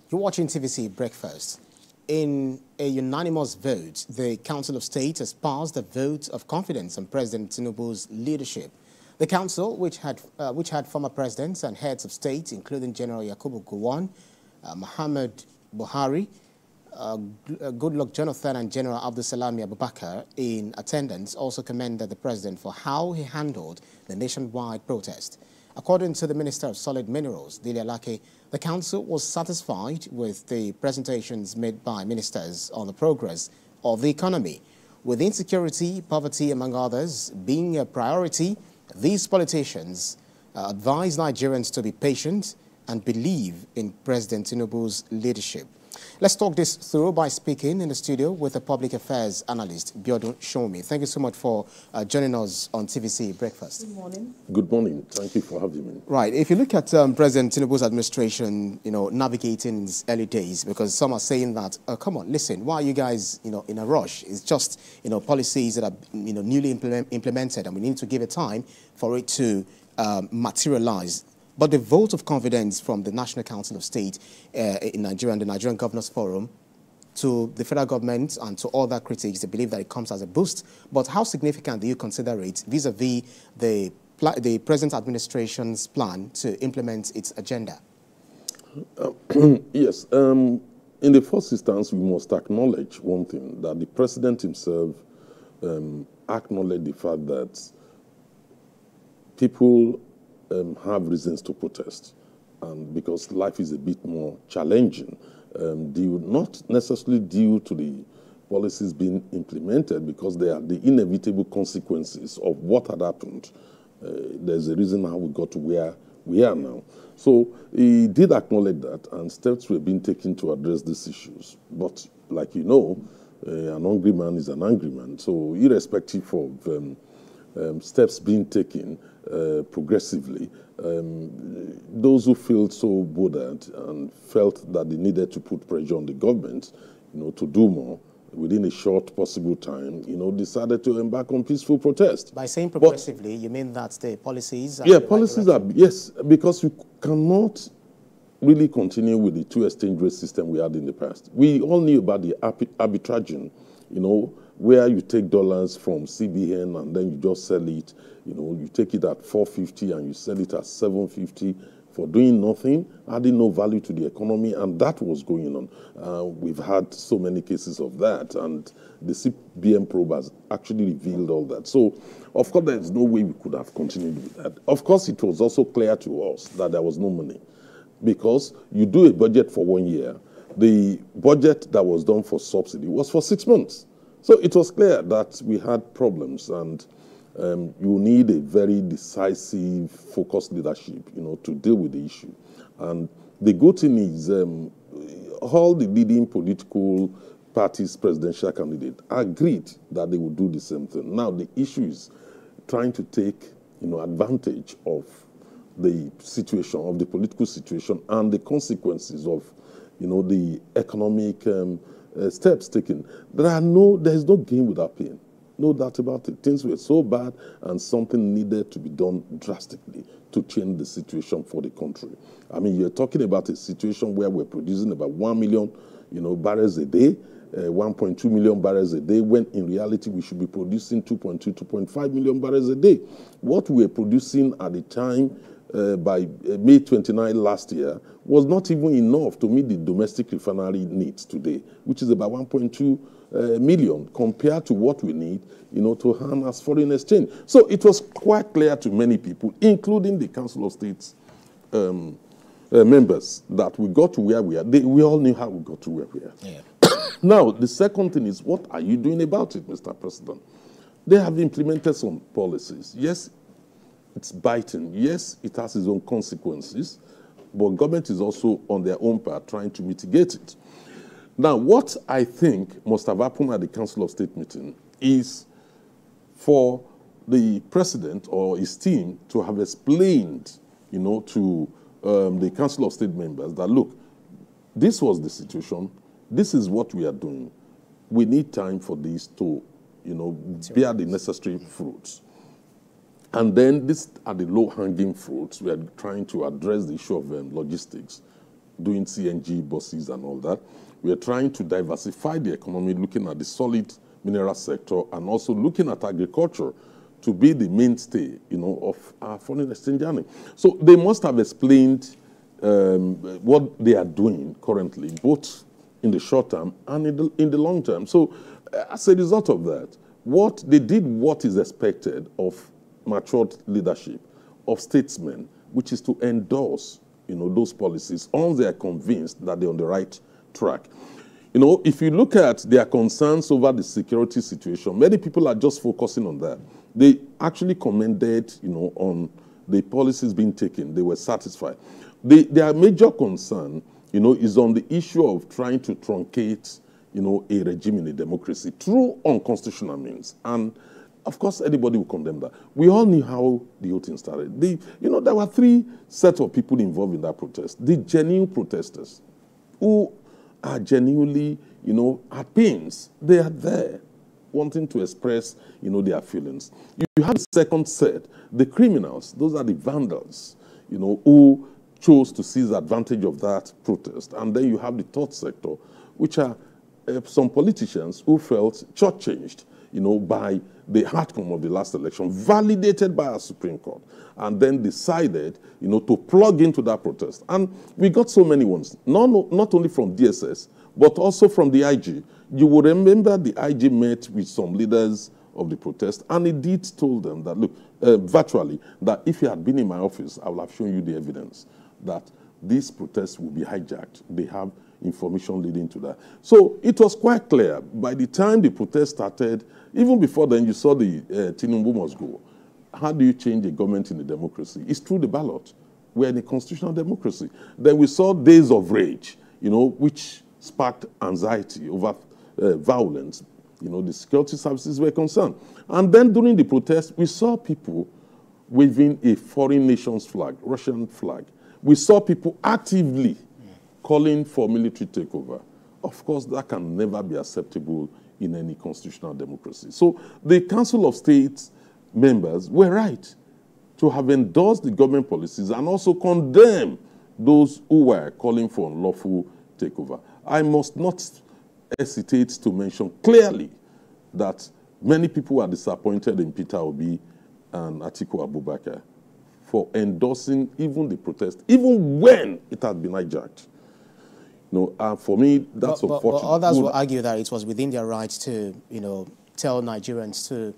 You're watching TVC Breakfast. In a unanimous vote, the Council of State has passed a vote of confidence on President Tinubu's leadership. The council, which had former presidents and heads of state, including General Yakubu Gowon, Muhammadu Buhari, Goodluck Jonathan, and General Abdulsalami Abubakar in attendance, also commended the president for how he handled the nationwide protest. According to the Minister of Solid Minerals, Dele Alake, the council was satisfied with the presentations made by ministers on the progress of the economy. With insecurity, poverty, among others, being a priority, these politicians advise Nigerians to be patient and believe in President Tinubu's leadership. Let's talk this through by speaking in the studio with the public affairs analyst, Biodun Shomi. Thank you so much for joining us on TVC Breakfast. Good morning. Good morning. Thank you for having me. Right. If you look at President Tinubu's administration, navigating his early days, because some are saying that, come on, listen, why are you guys, in a rush? It's just, policies that are, newly implemented, and we need to give it time for it to materialize. But the vote of confidence from the National Council of State in Nigeria and the Nigerian Governors Forum to the federal government and to other critics, they believe that it comes as a boost. But how significant do you consider it vis-a-vis the present administration's plan to implement its agenda? Yes. In the first instance, we must acknowledge one thing, that the president himself acknowledged the fact that people have reasons to protest, and because life is a bit more challenging, not necessarily due to the policies being implemented, because they are the inevitable consequences of what had happened. There's a reason how we got to where we are now. So he did acknowledge that, and steps were being taken to address these issues. But like you know, an angry man is an angry man. So irrespective of steps being taken progressively, those who felt so bothered and felt that they needed to put pressure on the government, to do more within a short possible time, decided to embark on peaceful protest. By saying progressively, you mean that the policies are... Yeah, policies are, yes, because you cannot really continue with the two exchange rate system we had in the past. We all knew about the arbitraging, where you take dollars from CBN and then you just sell it. You take it at 450 and you sell it at 750 for doing nothing, adding no value to the economy, and that was going on. We've had so many cases of that, and the CBN probe has actually revealed all that. So, of course, there's no way we could have continued with that. Of course, it was also clear to us that there was no money, because you do a budget for 1 year. The budget that was done for subsidy was for 6 months. So it was clear that we had problems, and you need a very decisive, focused leadership, to deal with the issue. And the good thing is all the leading political parties' presidential candidates agreed that they would do the same thing. Now the issue is trying to take, advantage of the situation, of the political situation, and the consequences of, the economic steps taken. There is no gain without pain. No doubt about it. Things were so bad, and something needed to be done drastically to change the situation for the country. I mean, you're talking about a situation where we're producing about 1 million, barrels a day, 1.2 million barrels a day, when in reality we should be producing 2.2, 2.5 million barrels a day. What we were producing at the time by May 29 last year was not even enough to meet the domestic refinery needs today, which is about 1.2 million compared to what we need, to harness foreign exchange. So it was quite clear to many people, including the Council of State's members, that we got to where we are. We all knew how we got to where we are. Yeah. Now, the second thing is, what are you doing about it, Mr. President? They have implemented some policies. Yes, it's biting. Yes, it has its own consequences, but government is also on their own part trying to mitigate it. Now, what I think must have happened at the Council of State meeting is for the president or his team to have explained, to the Council of State members that, look, this was the situation, this is what we are doing. We need time for this to, bear the necessary fruits. And then these are the low-hanging fruits. We are trying to address the issue of logistics. doing CNG buses and all that. We are trying to diversify the economy, looking at the solid mineral sector and also looking at agriculture to be the mainstay, of our foreign exchange journey. So they must have explained what they are doing currently, both in the short term and in the long term. So as a result of that, they did what is expected of matured leadership, of statesmen, which is to endorse, those policies once they are convinced that they're on the right track. If you look at their concerns over the security situation, many people are just focusing on that. They actually commended, on the policies being taken. They were satisfied. Their major concern, is on the issue of trying to truncate, a regime in a democracy through unconstitutional means. And, of course, anybody will condemn that. We all knew how the whole thing started. There were 3 sets of people involved in that protest. The genuine protesters who are genuinely, at pains. They are there wanting to express, their feelings. You have the second set, the criminals. Those are the vandals, who chose to seize advantage of that protest. And then you have the third sector, which are some politicians who felt shortchanged, by the outcome of the last election, validated by our Supreme Court, and then decided, to plug into that protest. And we got so many ones, not only from DSS, but also from the IG. You will remember the IG met with some leaders of the protest, and he did told them that, look, virtually, that if you had been in my office, I would have shown you the evidence that this protest will be hijacked. They have information leading to that. So it was quite clear. By the time the protest started, even before then, you saw the Tinubu must go. How do you change a government in a democracy? It's through the ballot. We're in a constitutional democracy. Then we saw days of rage, which sparked anxiety over violence. The security services were concerned. And then during the protest, we saw people waving a foreign nation's flag, Russian flag. We saw people actively calling for military takeover. Of course, that can never be acceptable in any constitutional democracy. So the Council of State members were right to have endorsed the government policies and also condemn those who were calling for unlawful takeover. I must not hesitate to mention clearly that many people are disappointed in Peter Obi and Atiku Abubakar for endorsing even the protest, even when it had been hijacked. For me, that's unfortunate. But others will argue that it was within their rights to, tell Nigerians to,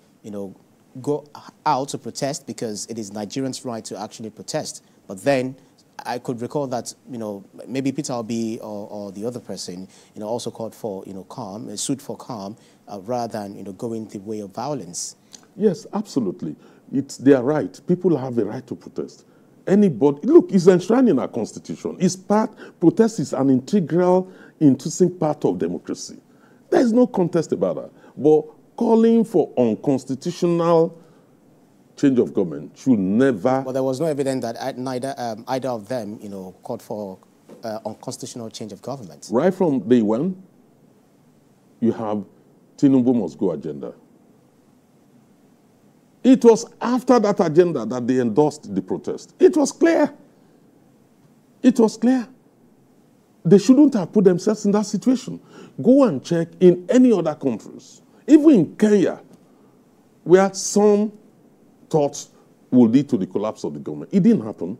go out to protest because it is Nigerians' right to actually protest. But then I could recall that, maybe Peter Obi or the other person, also called for, calm, sued for calm, rather than, going the way of violence. Yes, absolutely. It's their right. People have a right to protest. Anybody, look, it's enshrined in our constitution. Protest is an integral, intrinsic part of democracy. There's no contest about that. But calling for unconstitutional change of government should never... But there was no evidence that either of them, called for unconstitutional change of government. Right from day one, you have Tinubu must go agenda. It was after that agenda that they endorsed the protest. It was clear. It was clear. They shouldn't have put themselves in that situation. Go and check in any other countries, even in Kenya, where some thought would lead to the collapse of the government. It didn't happen.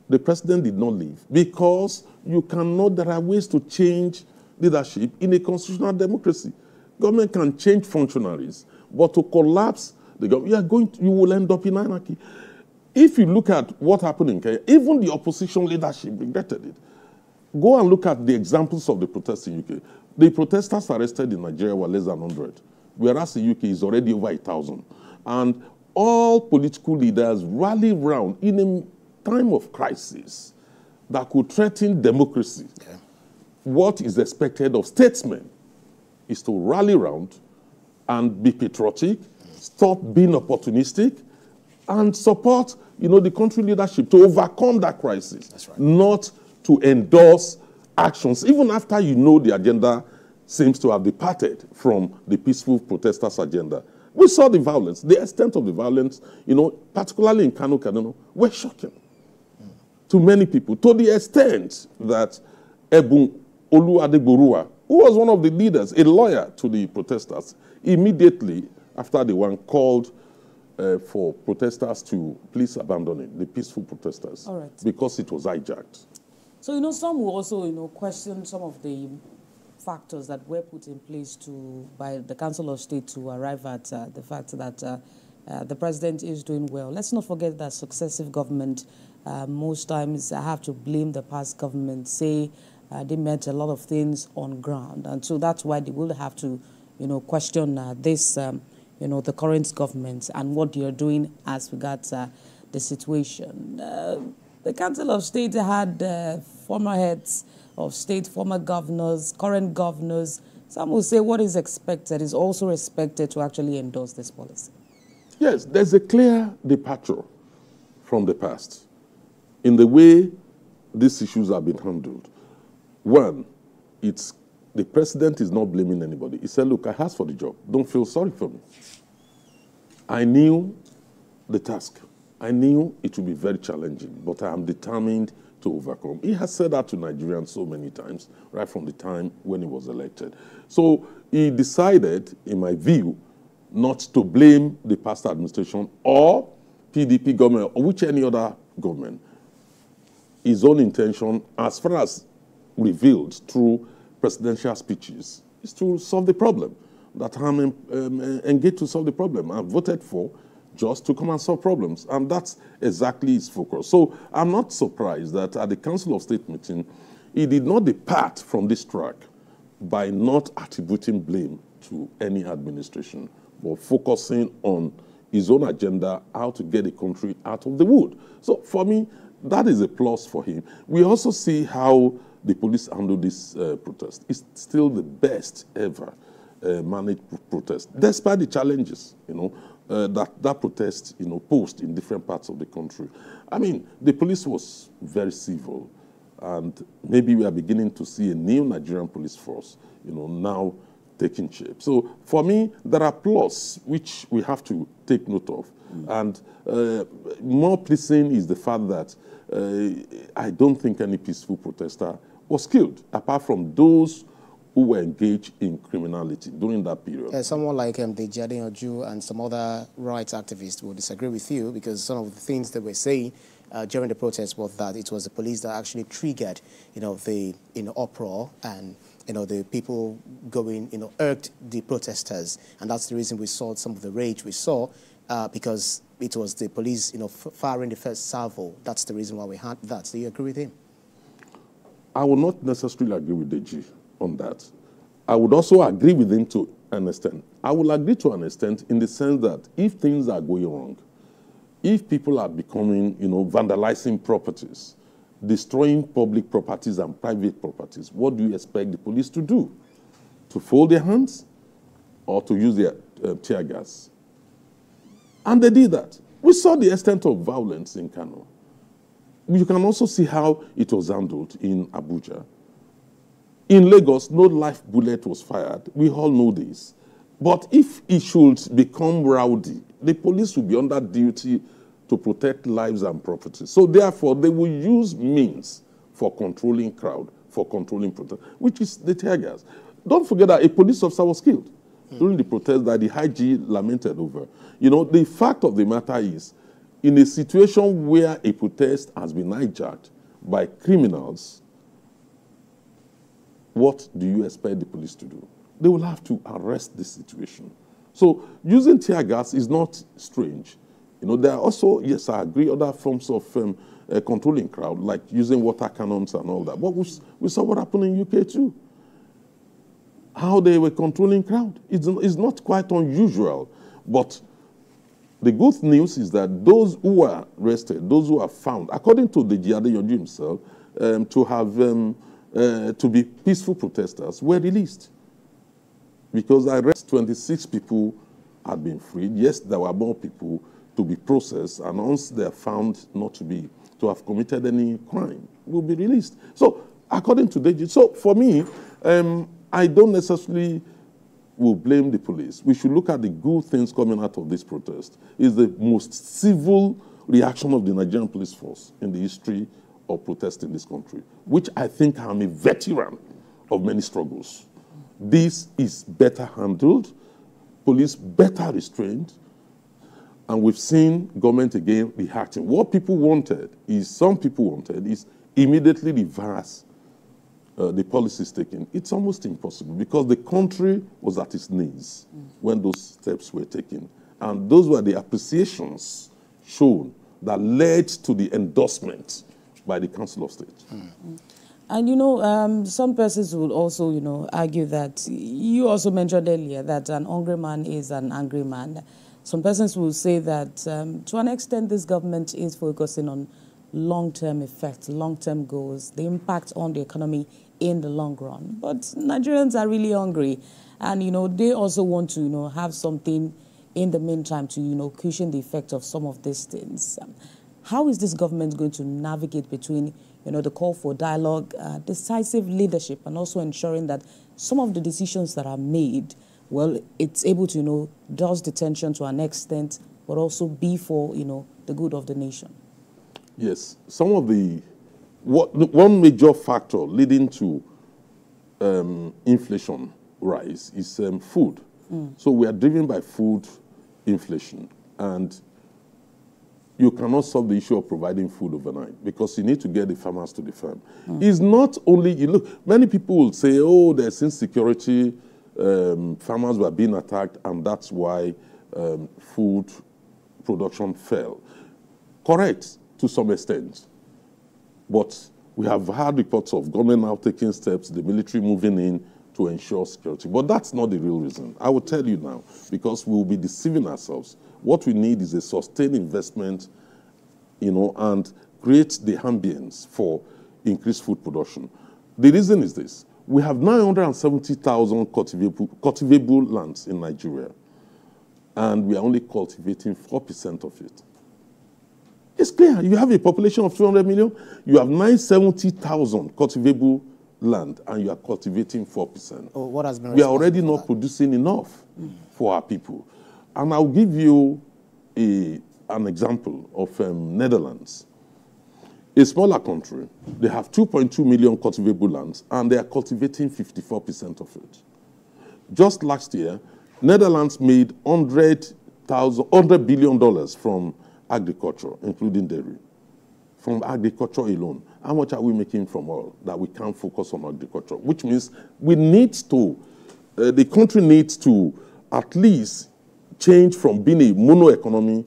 The president did not leave because there are ways to change leadership in a constitutional democracy. Government can change functionaries, but to collapse the government, you will end up in anarchy. If you look at what happened in Kenya, even the opposition leadership regretted it. Go and look at the examples of the protests in UK. The protesters arrested in Nigeria were less than 100, whereas in UK is already over 1,000. And all political leaders rally round in a time of crisis that could threaten democracy. Yeah. What is expected of statesmen is to rally round and be patriotic, stop being opportunistic, and support, the country leadership to overcome that crisis. That's right. Not to endorse actions, even after the agenda seems to have departed from the peaceful protesters' agenda. We saw the violence, the extent of the violence, particularly in Kano, were shocking. to many people, to the extent that Ebun Oluwadeborua, who was one of the leaders, a lawyer to the protesters, immediately after the one called for protesters to please abandon it, the peaceful protesters, All right. because it was hijacked. So, some will also, question some of the factors that were put in place by the Council of State to arrive at the fact that the president is doing well. Let's not forget that successive government, most times I have to blame the past government, say they meant a lot of things on ground. And so that's why they will have to, question this, the current government and what you're doing as regards the situation. The Council of State had former heads of state, former governors, current governors. Some will say what is expected is also expected to actually endorse this policy. Yes, there's a clear departure from the past in the way these issues have been handled. One, the president is not blaming anybody. He said, look, I asked for the job. Don't feel sorry for me. I knew the task. I knew it would be very challenging, but I am determined to overcome. He has said that to Nigerians so many times, right from the time when he was elected. So he decided, in my view, not to blame the past administration or PDP government or which any other government. His own intention, as far as revealed through presidential speeches, is to solve the problem. That I'm engaged to solve the problem. I voted for just to come and solve problems. And that's exactly his focus. So I'm not surprised that at the Council of State meeting, he did not depart from this track by not attributing blame to any administration, but focusing on his own agenda, how to get the country out of the wood. So for me, that is a plus for him. We also see how the police handle this protest. It's still the best ever managed protest, despite the challenges, that protest, posed in different parts of the country. I mean, the police was very civil, and maybe we are beginning to see a new Nigerian police force, now taking shape. So for me, there are plus which we have to take note of. And more pleasing is the fact that I don't think any peaceful protester was killed, apart from those who were engaged in criminality during that period. Someone like Dele Alake and some other rights activists will disagree with you, because some of the things they were saying during the protest was that it was the police that actually triggered, the uproar, and the people going, irked the protesters, and that's the reason we saw some of the rage we saw, because it was the police, firing the first salvo. That's the reason why we had that. Do you agree with him? I would not necessarily agree with Deji on that. I would also agree with him to an extent. I will agree to an extent in the sense that if things are going wrong, if people are becoming, vandalizing properties, destroying public properties and private properties, what do you expect the police to do? To fold their hands or to use their tear gas? And they did that. We saw the extent of violence in Kano. You can also see how it was handled in Abuja. In Lagos, no live bullet was fired. We all know this. But if it should become rowdy, the police will be under duty to protect lives and property. So therefore, they will use means for controlling crowd, for controlling protest, which is the tear gas. Don't forget that a police officer was killed during the protest that the IG lamented over. The fact of the matter is, in a situation where a protest has been hijacked by criminals, what do you expect the police to do? They will have to arrest the situation. So using tear gas is not strange. There are also, yes, I agree, other forms of controlling crowd, like using water cannons and all that. But we saw what happened in UK too. How they were controlling crowd. It's not quite unusual. But the good news is that those who were arrested, those who are found, according to the Dele Alake himself, to be peaceful protesters, were released. Because I read 26 people had been freed. Yes, there were more people to be processed, and once they are found not to have committed any crime, will be released. So, according to Deji, so for me, I don't necessarily will blame the police. We should look at the good things coming out of this protest. It's the most civil reaction of the Nigerian police force in the history of protest in this country, which I think I'm a veteran of many struggles. This is better handled, police better restrained, and we've seen government again reacting. What people wanted is, some people wanted is immediately reverse the policies taken. It's almost impossible because the country was at its knees when those steps were taken. And those were the appreciations shown that led to the endorsement by the Council of State. And, you know, some persons would also, you know, argue that, you also mentioned earlier that an hungry man is an angry man. Some persons will say that, to an extent, this government is focusing on long-term effects, long-term goals, the impact on the economy in the long run. But Nigerians are really hungry. And, you know, they also want to, you know, have something in the meantime to, you know, cushion the effect of some of these things. How is this government going to navigate between, you know, the call for dialogue, decisive leadership, and also ensuring that some of the decisions that are made, well, it's able to, you know, dodge detention to an extent, but also be for, you know, the good of the nation? Yes. Some of the, one major factor leading to inflation rise is food. So we are driven by food inflation, and you cannot solve the issue of providing food overnight because you need to get the farmers to the farm. It's not only, you look, many people will say, oh, there's insecurity, farmers were being attacked, and that's why food production fell. Correct, to some extent. But we have had reports of government now taking steps, the military moving in to ensure security. But that's not the real reason. I will tell you now, because we will be deceiving ourselves. What we need is a sustained investment, you know, and create the ambience for increased food production. The reason is this. We have 970,000 cultivable lands in Nigeria, and we are only cultivating 4% of it. It's clear. You have a population of 200 million. You have 970,000 cultivable land, and you are cultivating 4%. Oh, what has been we are already not producing enough for our people. And I'll give you an example of Netherlands. A smaller country, they have 2.2 million cultivable lands, and they are cultivating 54% of it. Just last year, Netherlands made $100 billion from agriculture, including dairy, from agriculture alone. How much are we making from oil that we can't focus on agriculture? Which means we need to, the country needs to at least change from being a mono-economy,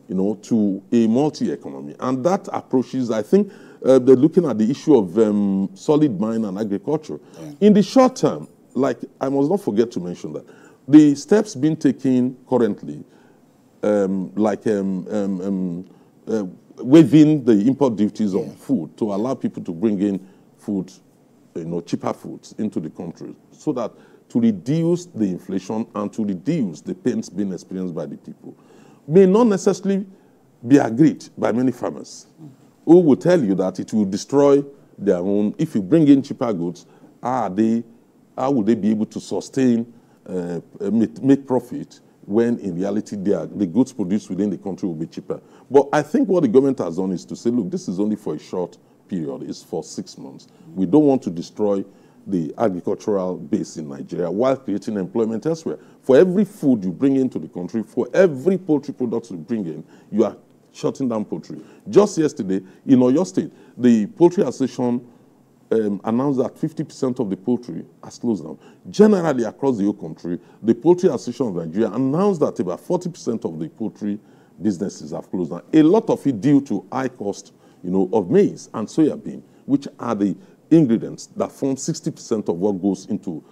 you know, to a multi-economy. And that approaches, I think, they're looking at the issue of solid mine and agriculture. Yeah. In the short term, like, I must not forget to mention that the steps being taken currently, waiving the import duties on food to allow people to bring in food, you know, cheaper foods into the country, so that to reduce the inflation and to reduce the pains being experienced by the people, may not necessarily be agreed by many farmers who will tell you that it will destroy their own. If you bring in cheaper goods, how will they be able to sustain, make profit, when in reality the goods produced within the country will be cheaper? But I think what the government has done is to say, look, this is only for a short period. It's for 6 months. We don't want to destroy the agricultural base in Nigeria while creating employment elsewhere. For every food you bring into the country, for every poultry product you bring in, you are shutting down poultry. Just yesterday, in Oyo State, the Poultry Association announced that 50% of the poultry has closed down. Generally, across the whole country, the Poultry Association of Nigeria announced that about 40% of the poultry businesses have closed down. A lot of it due to high cost, you know, of maize and soya bean, which are the ingredients that form 60% of what goes into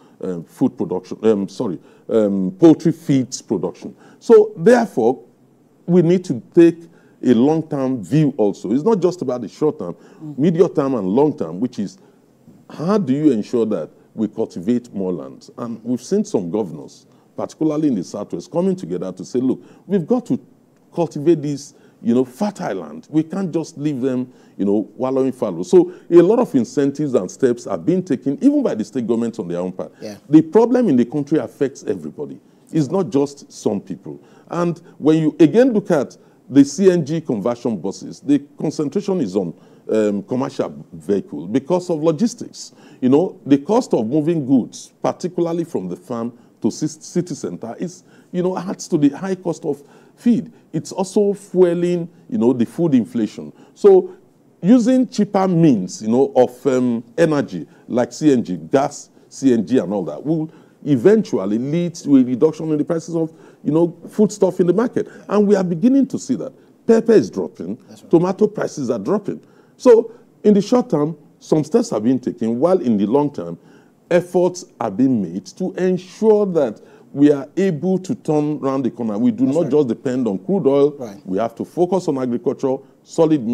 food production, poultry feeds production. So therefore, we need to take a long-term view also. It's not just about the short-term, medium-term and long-term, which is how do you ensure that we cultivate more land? And we've seen some governors, particularly in the Southwest, coming together to say, look, we've got to cultivate this, you know, fertile land. We can't just leave them, you know, wallowing fallow. So a lot of incentives and steps are being taken, even by the state governments on their own part. Yeah. The problem in the country affects everybody. It's not just some people. And when you again look at the CNG conversion buses, the concentration is on commercial vehicles because of logistics. You know, the cost of moving goods, particularly from the farm to city center, is, you know, adds to the high cost of feed. It's also fueling, you know, the food inflation. So using cheaper means, you know, of energy like CNG, gas, CNG and all that will eventually lead to a reduction in the prices of, you know, foodstuff in the market. And we are beginning to see that. Pepper is dropping, right. Tomato prices are dropping. So in the short term, some steps are being taken, while in the long term, efforts are being made to ensure that we are able to turn around the corner. We do not just depend on crude oil. Right. We have to focus on agriculture, solid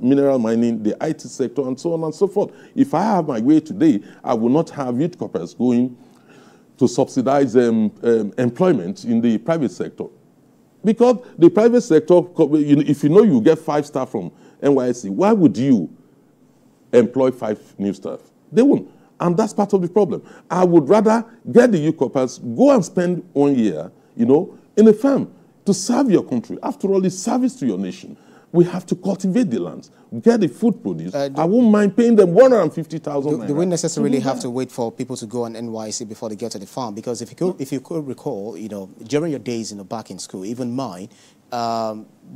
mineral mining, the IT sector, and so on and so forth. If I have my way today, I will not have youth corporates going to subsidize employment in the private sector. Because the private sector, if you know you get 5 staff from NYSC, why would you employ 5 new staff? They won't. And that's part of the problem. I would rather get the youth corporates, go and spend 1 year, you know, in a farm to serve your country. After all, it's service to your nation. We have to cultivate the lands, get the food produce. I won't mind paying them 150,000. Do we necessarily have to wait for people to go on NYC before they get to the farm? Because if you could recall, you know, during your days, you know, back in school, even mine,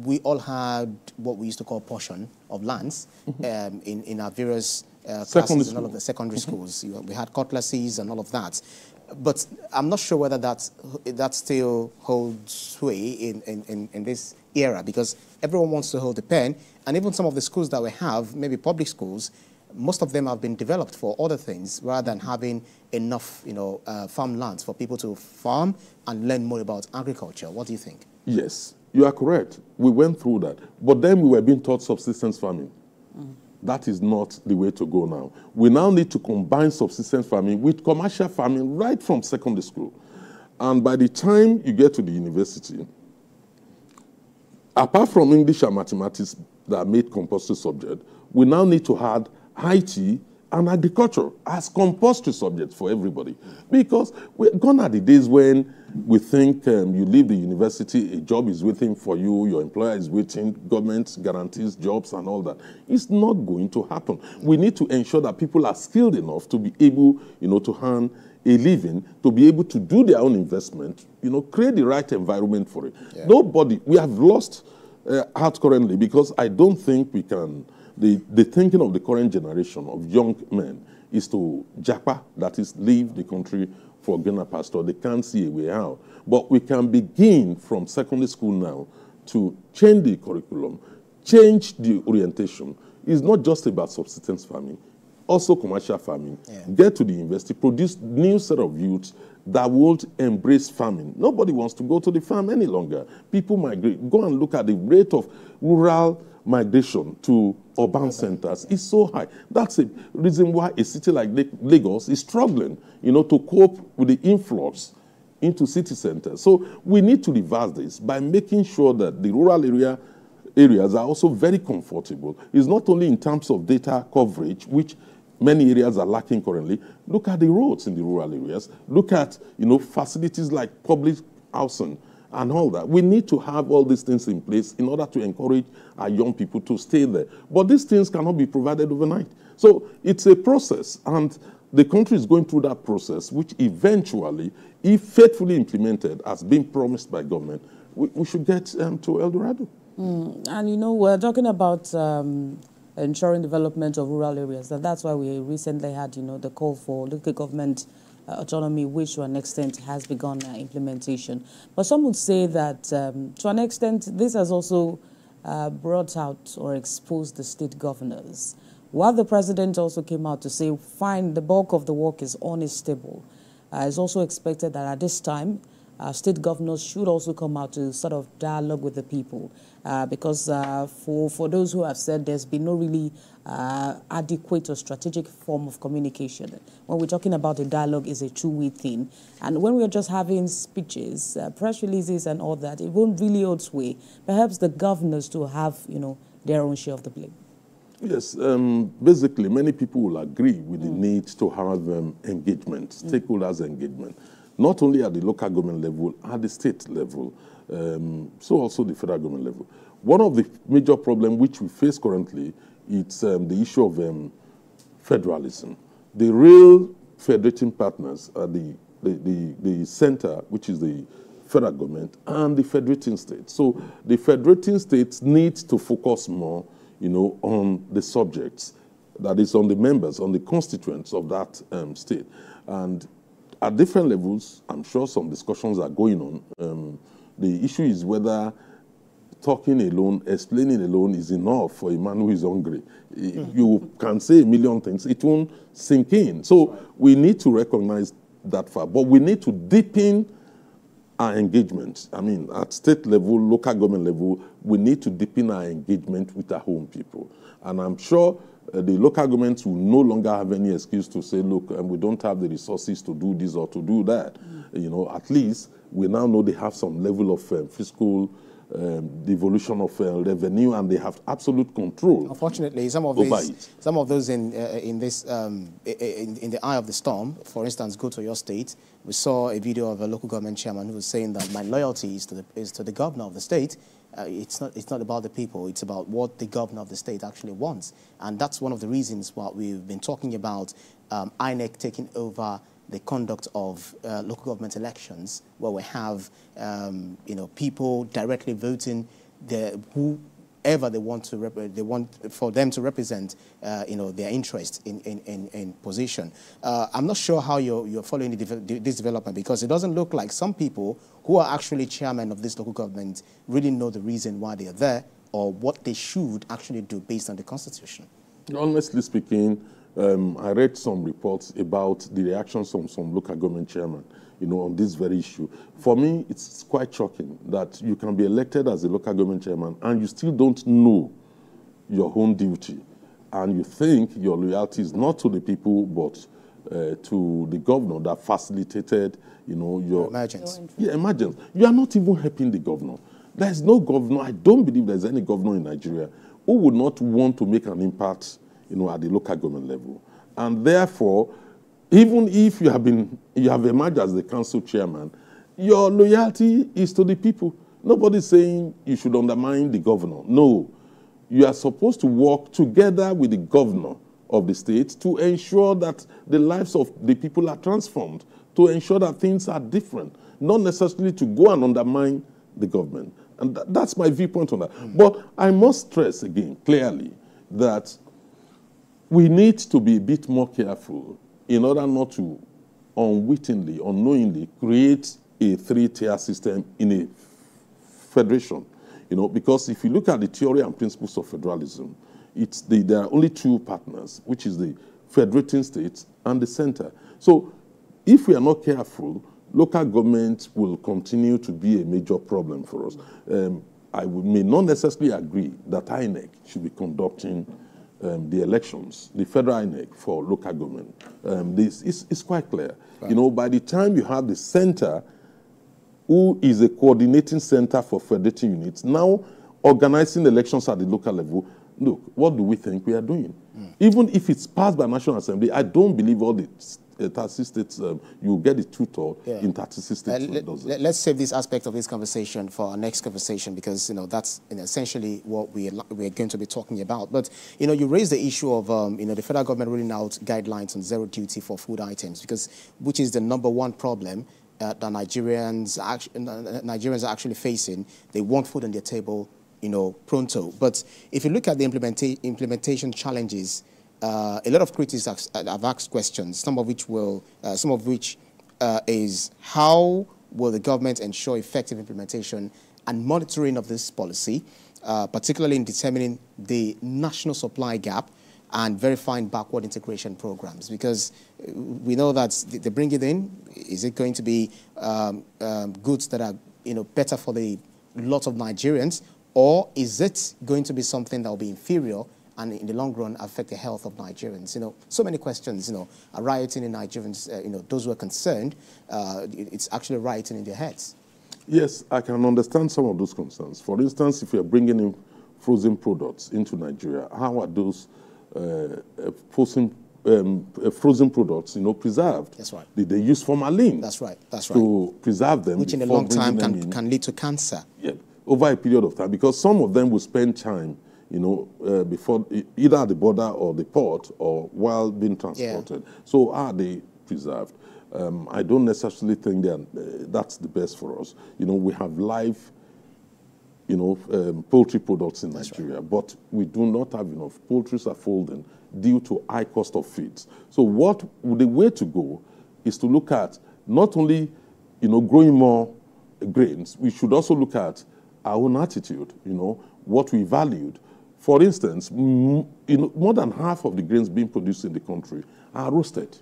we all had what we used to call portion of lands in our various classes in all of the secondary schools. We had cutlasses and all of that. But I'm not sure whether that still holds sway in this era, because everyone wants to hold a pen, and even some of the schools that we have, maybe public schools, most of them have been developed for other things rather than having enough, you know, farmlands for people to farm and learn more about agriculture. What do you think? Yes, you are correct. We went through that. But then we were being taught subsistence farming. That is not the way to go now. We now need to combine subsistence farming with commercial farming right from secondary school. And by the time you get to the university, apart from English and mathematics that are made compulsory subject, we now need to add IT and agriculture as compulsory subjects for everybody. Because we're gone are the days when we think you leave the university, a job is waiting for you, your employer is waiting, government guarantees jobs and all that. It's not going to happen. We need to ensure that people are skilled enough to be able, you know, to earn a living, to be able to do their own investment, you know, create the right environment for it. Yeah. Nobody, we have lost heart currently, because I don't think we can, the thinking of the current generation of young men is to japa, that is, leave the country for greener pasture. They can't see a way out. But we can begin from secondary school now to change the curriculum, change the orientation. It's not just about subsistence farming, also commercial farming. Yeah. Get to the university, produce new set of youths that won't embrace farming. Nobody wants to go to the farm any longer. People migrate. Go and look at the rate of rural migration to urban centers is so high. That's the reason why a city like Lagos is struggling, you know, to cope with the influx into city centers. So we need to reverse this by making sure that the rural areas are also very comfortable. It's not only in terms of data coverage, which many areas are lacking currently. Look at the roads in the rural areas. Look at, you know, facilities like public housing and all that. We need to have all these things in place in order to encourage our young people to stay there. But these things cannot be provided overnight. So it's a process, and the country is going through that process, which eventually, if faithfully implemented, as being promised by government, we should get to El Dorado. And, you know, we're talking about ensuring development of rural areas. And that's why we recently had, you know, the call for local government autonomy, which to an extent has begun implementation. But some would say that to an extent, this has also brought out or exposed the state governors. While the president also came out to say, fine, the bulk of the work is unstable, it's also expected that at this time, state governors should also come out to sort of dialogue with the people, because for those who have said there's been no really adequate or strategic form of communication. When we're talking about a dialogue, is a two-way thing. And when we're just having speeches, press releases and all that, it won't really hold sway. Perhaps the governors to have, you know, their own share of the blame. Yes, basically many people will agree with the need to have engagement, stakeholders engagement. Not only at the local government level, at the state level, so also the federal government level. One of the major problems which we face currently it's the issue of federalism. The real federating partners are the center, which is the federal government, and the federating states. So the federating states need to focus more, on the subjects, that is on the members, on the constituents of that state. And at different levels, I'm sure some discussions are going on. The issue is whether talking alone, explaining alone is enough for a man who is hungry. You can say a million things, it won't sink in. So we need to recognize that fact, but we need to deepen our engagement. I mean, at state level, local government level, we need to deepen our engagement with our home people. And I'm sure the local governments will no longer have any excuse to say, look, we don't have the resources to do this or to do that. At least we now know they have some level of fiscal devolution of revenue, and they have absolute control. Unfortunately, some of those in the eye of the storm, for instance, go to your state. We saw a video of a local government chairman who was saying that my loyalty is to the governor of the state. It's not about the people. It's about what the governor of the state actually wants, and that's one of the reasons why we've been talking about INEC taking over the conduct of local government elections, where we have people directly voting whoever they want for them to represent their interest in position. I'm not sure how you're following this development, because it doesn't look like some people who are actually chairmen of this local government really know the reason why they are there or what they should actually do based on the Constitution. Honestly speaking, I read some reports about the reactions from some local government chairmen, on this very issue. For me, it's quite shocking that you can be elected as a local government chairman and you still don't know your own duty, and you think your loyalty is not to the people but to the governor that facilitated, your emergence. Yeah, emergence. You are not even helping the governor. There is no governor. I don't believe there's any governor in Nigeria who would not want to make an impact, at the local government level. And therefore, even if you have emerged as the council chairman, your loyalty is to the people. Nobody's saying you should undermine the governor. No. You are supposed to work together with the governor of the state to ensure that the lives of the people are transformed, to ensure that things are different, not necessarily to go and undermine the government. And that's my viewpoint on that. But I must stress again, clearly, that we need to be a bit more careful in order not to unwittingly, unknowingly create a three-tier system in a federation. Because if you look at the theory and principles of federalism, there are only two partners, which is the federating states and the center. So if we are not careful, local government will continue to be a major problem for us. I may not necessarily agree that INEC should be conducting the elections, the federal INEC for local government. This is quite clear. Right. By the time you have the center, who is a coordinating center for federating units, now organizing elections at the local level, look, what do we think we are doing? Even if it's passed by National Assembly, I don't believe all the 36 states, you get it tutored in 36 states. Let's save this aspect of this conversation for our next conversation, because that's essentially what we're going to be talking about. But you raised the issue of the federal government rolling out guidelines on zero duty for food items, which is the #1 problem that Nigerians are actually facing. They want food on their table, pronto. But if you look at the implementation challenges, a lot of critics have asked questions, some of which is how will the government ensure effective implementation and monitoring of this policy, particularly in determining the national supply gap and verifying backward integration programs? Because we know that they bring it in. Is it going to be goods that are better for the lot of Nigerians, or is it going to be something that will be inferior and in the long run affect the health of Nigerians? So many questions, are rioting in Nigerians, those who are concerned, it's actually rioting in their heads. Yes, I can understand some of those concerns. For instance, if you're bringing in frozen products into Nigeria, how are those frozen products, preserved? That's right. Did they use formalin? That's right. To preserve them, which in a long time can lead to cancer. Yeah, over a period of time, because some of them will spend time, you know, before either at the border or the port or while being transported. Yeah. So are they preserved? I don't necessarily think that's the best for us. You know, we have live, you know, poultry products in Nigeria, right. But we do not have enough. Poultry are folding due to high cost of feeds. So the way to go is to look at not only, you know, growing more grains, we should also look at our own attitude, you know, what we valued. For instance, you know, more than half of the grains being produced in the country are roasted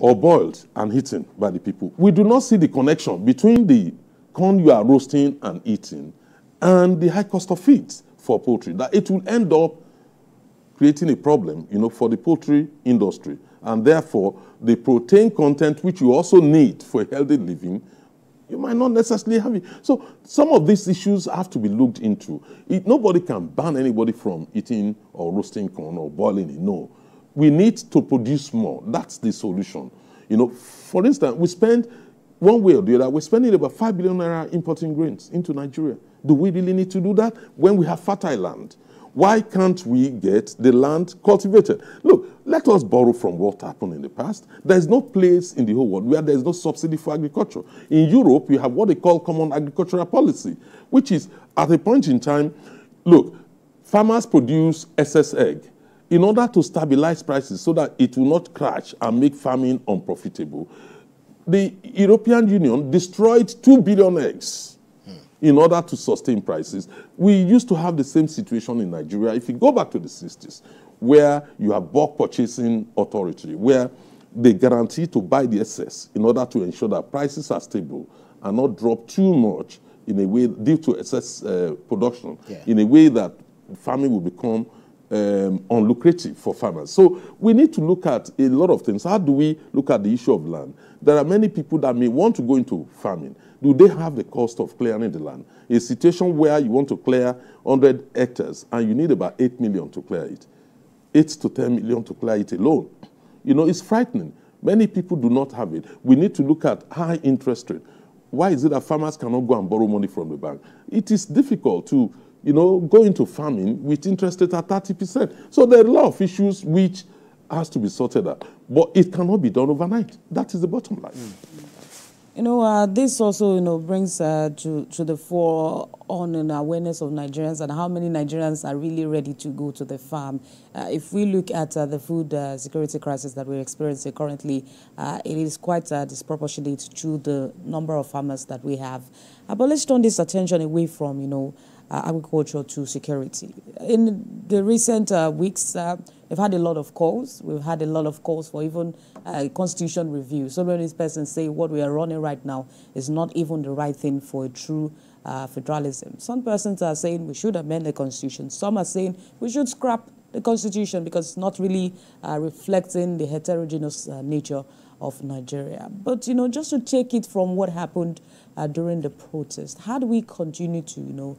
or boiled and eaten by the people. We do not see the connection between the corn you are roasting and eating and the high cost of feeds for poultry, that it will end up creating a problem, you know, for the poultry industry. And therefore, the protein content which you also need for a healthy living, you might not necessarily have it. So some of these issues have to be looked into. Nobody can ban anybody from eating or roasting corn or boiling it. No. We need to produce more. That's the solution. You know, for instance, we spend, one way or the other, we're spending about 5 billion naira importing grains into Nigeria. Do we really need to do that when we have fertile land? Why can't we get the land cultivated? Look, let us borrow from what happened in the past. There's no place in the whole world where there's no subsidy for agriculture. In Europe, you have what they call common agricultural policy, which is at a point in time, look, farmers produce excess egg in order to stabilize prices so that it will not crash and make farming unprofitable. The European Union destroyed 2 billion eggs in order to sustain prices. We used to have the same situation in Nigeria. If you go back to the 60s, where you have bulk purchasing authority, where they guarantee to buy the excess in order to ensure that prices are stable and not drop too much in a way due to excess production, in a way that farming will become unlucrative for farmers. So we need to look at a lot of things. How do we look at the issue of land? There are many people that may want to go into farming. Do they have the cost of clearing the land? A situation where you want to clear 100 hectares and you need about 8 million to clear it. 8 to 10 million to clear it alone. You know, it's frightening. Many people do not have it. We need to look at high interest rate. Why is it that farmers cannot go and borrow money from the bank? It is difficult to, you know, go into farming with interest rate at 30%. So there are a lot of issues which has to be sorted out. But it cannot be done overnight. That is the bottom line. You know, this also, you know, brings to the fore on an awareness of Nigerians and how many Nigerians are really ready to go to the farm. If we look at the food security crisis that we're experiencing currently, it is quite disproportionate to the number of farmers that we have. But let's turn this attention away from, you know, agriculture to security. In the recent weeks, we've had a lot of calls. We've had a lot of calls for even constitution review. So many persons say what we are running right now is not even the right thing for a true federalism. Some persons are saying we should amend the constitution. Some are saying we should scrap the constitution because it's not really reflecting the heterogeneous nature of Nigeria. But, you know, just to take it from what happened during the protest, how do we continue to, you know,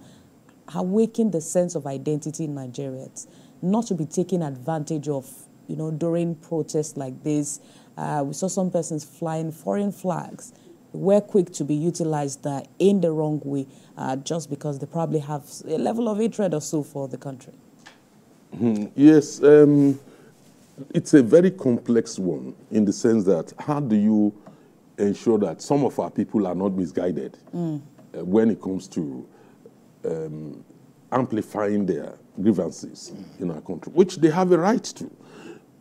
awaken the sense of identity in Nigerians, not to be taken advantage of, you know, during protests like this? We saw some persons flying foreign flags. We're quick to be utilized in the wrong way just because they probably have a level of hatred or so for the country. Yes, it's a very complex one in the sense that how do you ensure that some of our people are not misguided when it comes to amplifying their grievances in our country, which they have a right to.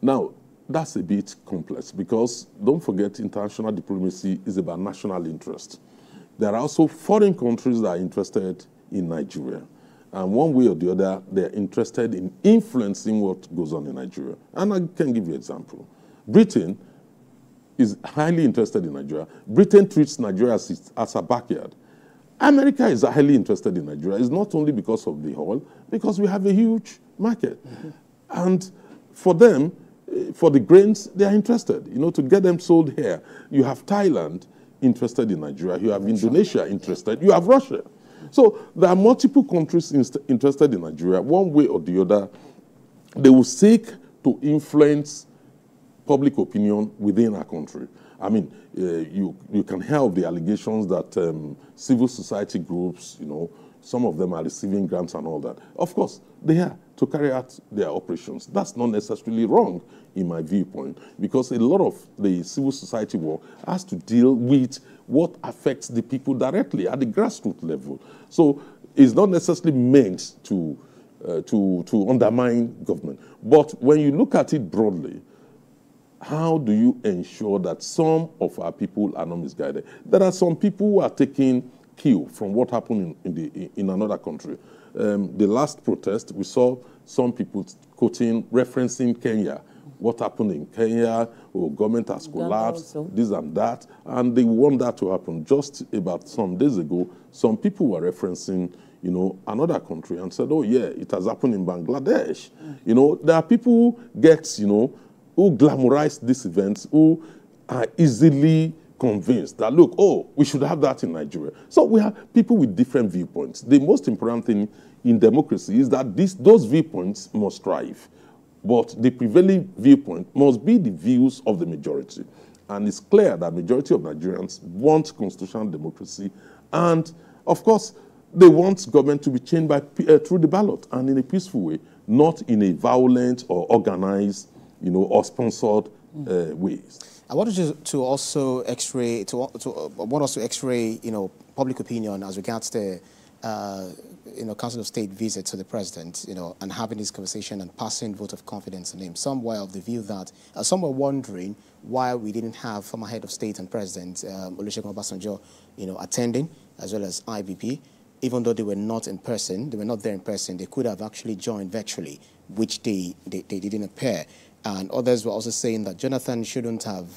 Now, that's a bit complex because don't forget international diplomacy is about national interest. There are also foreign countries that are interested in Nigeria. And one way or the other, they're interested in influencing what goes on in Nigeria. And I can give you an example. Britain is highly interested in Nigeria. Britain treats Nigeria as a backyard. America is highly interested in Nigeria. It's not only because of the oil, because we have a huge market. And for them, for the grains, they are interested, you know, to get them sold here. You have Thailand interested in Nigeria. You have Indonesia interested. You have Russia. So there are multiple countries interested in Nigeria. One way or the other, they will seek to influence public opinion within our country. I mean, you can hear of the allegations that civil society groups, you know, some of them are receiving grants and all that. Of course, they are to carry out their operations. That's not necessarily wrong in my viewpoint, because a lot of the civil society work has to deal with what affects the people directly at the grassroots level. So it's not necessarily meant to undermine government. But when you look at it broadly, how do you ensure that some of our people are not misguided? There are some people who are taking cue from what happened in another country. The last protest, we saw some people referencing Kenya. What happened in Kenya, government has collapsed, this and that, and they want that to happen. Just about some days ago, some people were referencing, another country and said, oh yeah, it has happened in Bangladesh. There are people who get, who glamorize these events, who are easily convinced that, look, we should have that in Nigeria. So we have people with different viewpoints. The most important thing in democracy is that those viewpoints must thrive. But the prevailing viewpoint must be the views of the majority. And it's clear that the majority of Nigerians want constitutional democracy. And, of course, they want government to be changed through the ballot and in a peaceful way, not in a violent or organized, or sponsored ways. I wanted to also X-ray, want us to X-ray, public opinion as regards the, Council of State visit to the president, and having this conversation and passing vote of confidence on him. Some were of the view that, some were wondering why we didn't have former head of state and president, Olusegun Obasanjo, attending, as well as IBP. Even though they were not in person, they were not there in person, they could have actually joined virtually, which they didn't appear. And others were also saying that Jonathan shouldn't have,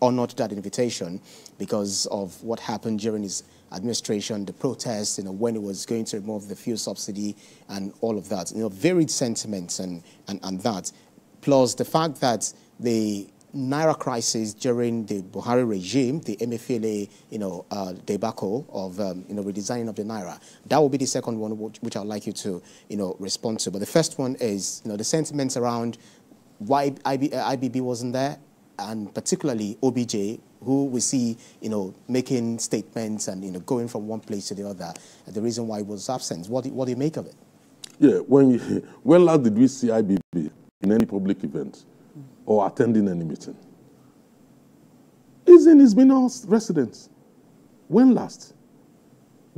honored that invitation because of what happened during his administration, the protests, when he was going to remove the fuel subsidy and all of that. Varied sentiments and that. Plus the fact that the Naira crisis during the Buhari regime, the MFLA, debacle of, redesigning of the Naira. That will be the second one, which I'd like you to, respond to. But the first one is, the sentiments around why IBB wasn't there, and particularly OBJ, who we see, making statements and, going from one place to the other. The reason why he was absent. What do you make of it? Yeah, when last did we see IBB in any public event or attending any meeting? He's in his Minas residence. When last?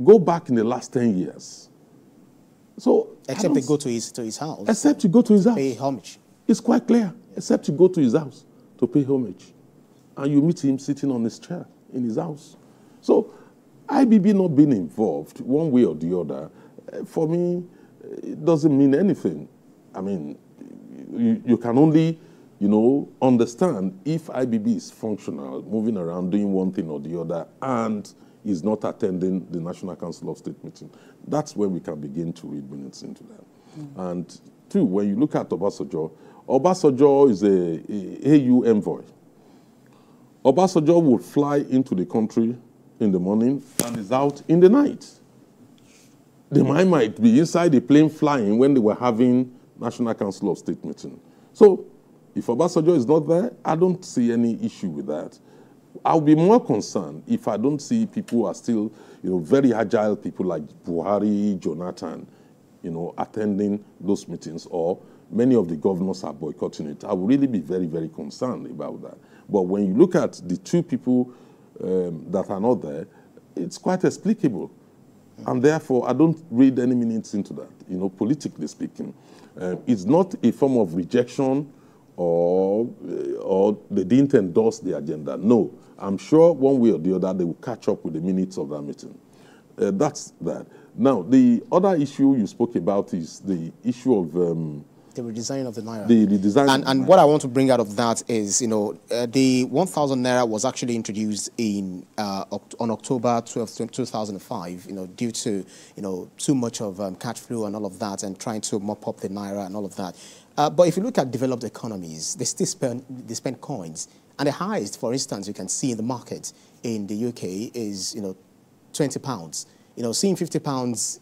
Go back in the last 10 years. So except they go to his house. Except to go to his house. Pay homage. It's quite clear. Except to go to his house to pay homage. And you meet him sitting on his chair in his house. So IBB not being involved one way or the other, for me, it doesn't mean anything. I mean, you can only, understand if IBB is functional, moving around, doing one thing or the other, and is not attending the National Council of State meeting. That's where we can begin to read minutes into that. And two, when you look at Obasanjo is a AU envoy. Obasanjo would fly into the country in the morning and is out in the night. They might be inside the plane flying when they were having National Council of State meeting. So if Obasanjo is not there, I don't see any issue with that. I'll be more concerned if I don't see people who are still, very agile people like Buhari, Jonathan, attending those meetings, or many of the governors are boycotting it. I will really be very, very concerned about that. But when you look at the two people that are not there, it's quite explicable. And therefore, I don't read any minutes into that, politically speaking. It's not a form of rejection or they didn't endorse the agenda. No, I'm sure one way or the other they will catch up with the minutes of that meeting. That's that. Now, the other issue you spoke about is the issue of the redesign of the Naira. The design. And what I want to bring out of that is, the 1,000 Naira was actually introduced on October 12, 2005, due to, too much of cash flow and all of that, and trying to mop up the Naira and all of that. But if you look at developed economies, they still spend coins. And the highest, for instance, you can see in the market in the UK is, £20. Seeing £50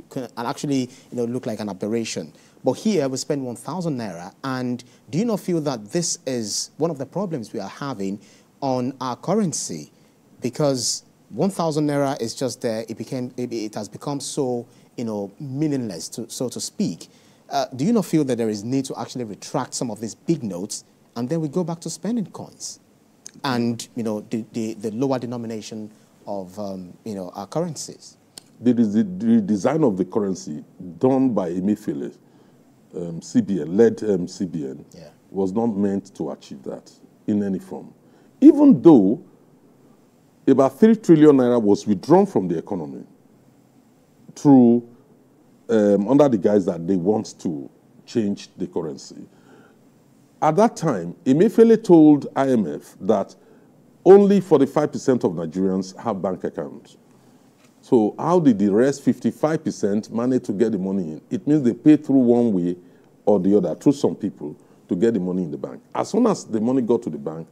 can actually, look like an aberration. But here we spend 1,000 Naira. And do you not feel that this is one of the problems we are having on our currency? Because 1,000 naira is just there. It has become so, meaningless, so to speak. Do you not feel that there is need to actually retract some of these big notes, and then we go back to spending coins, and the lower denomination of our currencies? The design of the currency done by Emefiele, CBN, CBN, was not meant to achieve that in any form. Even though about 3 trillion naira was withdrawn from the economy through, under the guise that they want to change the currency. At that time, Emefiele told IMF that only 45% of Nigerians have bank accounts. So how did the rest 55% manage to get the money in? It means they pay through one way or the other, through some people, to get the money in the bank. As soon as the money got to the bank,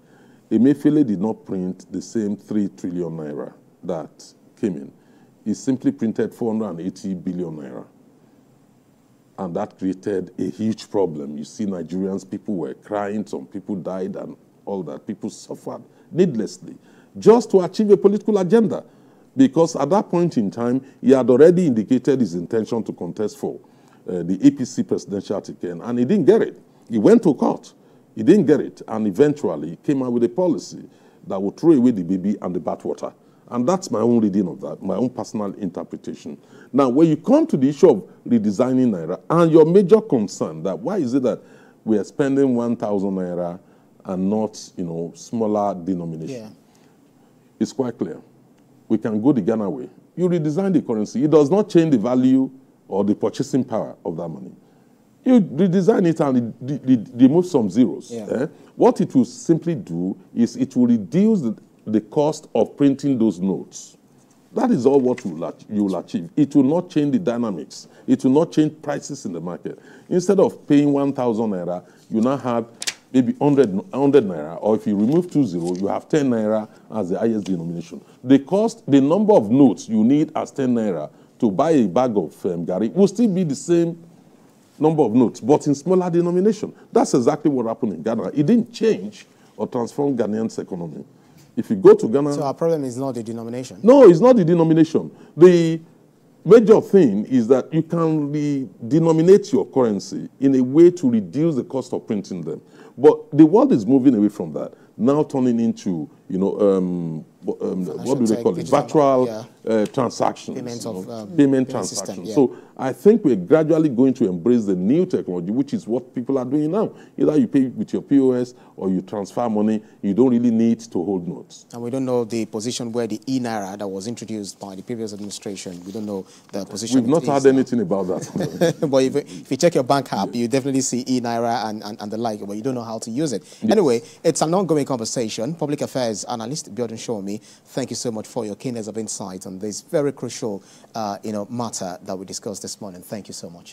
Emefiele did not print the same 3 trillion naira that came in. He simply printed 480 billion naira. And that created a huge problem. You see Nigerians, people were crying, some people died and all that. People suffered needlessly just to achieve a political agenda. Because at that point in time, he had already indicated his intention to contest for the APC presidential ticket, and he didn't get it. He went to court. He didn't get it, and eventually he came out with a policy that would throw away the baby and the bathwater. And that's my own reading of that, my own personal interpretation. Now, when you come to the issue of redesigning Naira, and your major concern that why is it that we are spending 1,000 Naira and not, smaller denomination? Yeah. It's quite clear. We can go the Ghana way. You redesign the currency. It does not change the value or the purchasing power of that money. You redesign it and remove some zeros. Yeah. What it will simply do is it will reduce the cost of printing those notes. That is all what you will achieve. It will not change the dynamics. It will not change prices in the market. Instead of paying 1,000 naira, you now have maybe 100 naira, or if you remove 2 zeros, you have 10 naira as the highest denomination. The number of notes you need as 10 naira to buy a bag of gari will still be the same number of notes, but in smaller denomination. That's exactly what happened in Ghana. It didn't change or transform Ghanaians' economy. If you go to Ghana... So our problem is not the denomination? No, it's not the denomination. The major thing is that you can denominate your currency in a way to reduce the cost of printing them. But the world is moving away from that, now turning into, what do they call it? Virtual transactions. Payment transactions. System, yeah. So I think we're gradually going to embrace the new technology, which is what people are doing now. Either you pay with your POS or you transfer money. You don't really need to hold notes. And we don't know the position where the e-Naira that was introduced by the previous administration, we don't know the position. We've not heard anything about that. But if you check your bank app, you definitely see e-Naira and the like, but you don't know how to use it. Yes. Anyway, it's an ongoing conversation. Public Affairs Analyst Biodun Shomi, thank you so much for your keenness of insight on this very crucial matter that we discussed this morning. Thank you so much.